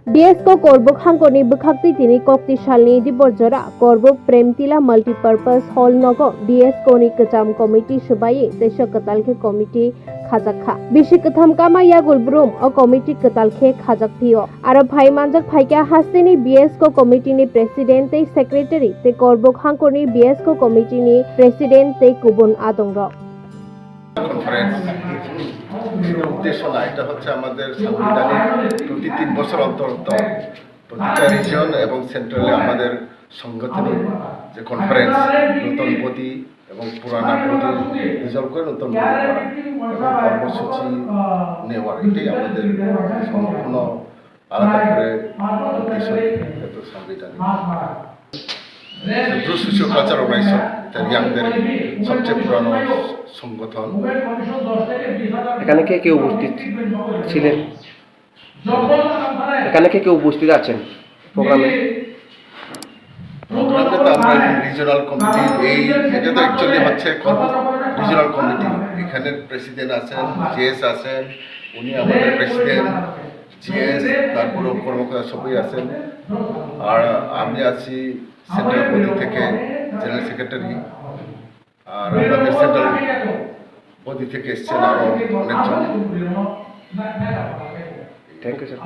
BSco Korbuk Hangkoni Bukhakti Tini Kokti Shalni Diborjora Korbuk Premtila Multipurpose Hall Nogo BSco Ni Kacham Committee Shubaye Tesha Katalke Committee Khajakha Bishi Katham Kama Yagul Brum O Committee Katalke Khajak Pio Ara Bhai Manjak Phaika Hastini BSco Committee Ni President Te Secretary Te Korbuk Hangkoni BSco Committee Ni President Te Kubun Adongrok conference উদ্দেশ্য না, এটা হচ্ছে আমাদের সাংবিধানিক প্রতি 3 বছর অন্তর অন্তর প্রতিটা রিজন এবং সেন্ট্রালে আমাদের সাংগঠনিক যে কনফারেন্স নতুন বডি এবং পুরানা বডি রিজলভ করে নতুন বডি করা এবং কর্মসূচি নেওয়ার, এটাই আমাদের সম্পূর্ণ আলাদা করে উদ্দেশ্য সাংবিধানিক সোশিও কালচার অর্গানাইজেশন ইয়াংদের সবচেয়ে পুরানো সংগঠন। এখানে কে কে উপস্থিত ছিলেন? এখানে কে কে উপস্থিত আছেন প্রোগ্রামে? তো আমরা রিজিওনাল কমিটি, এটা তো অ্যাকচুয়ালি হচ্ছে রিজিওনাল কমিটি। এখানে প্রেসিডেন্ট আছেন, জিএস আছেন, উনি আমাদের প্রেসিডেন্ট, জিএস, তারপরে কর্মকর্তা সবাই আছেন, আর আমি আছি সেন্ট্রাল বডি থেকে জেনারেল সেক্রেটারি, আর আমাদের সেন্ট্রাল বডি থেকে এসছেন আরও অনেকজন। Thank you sir.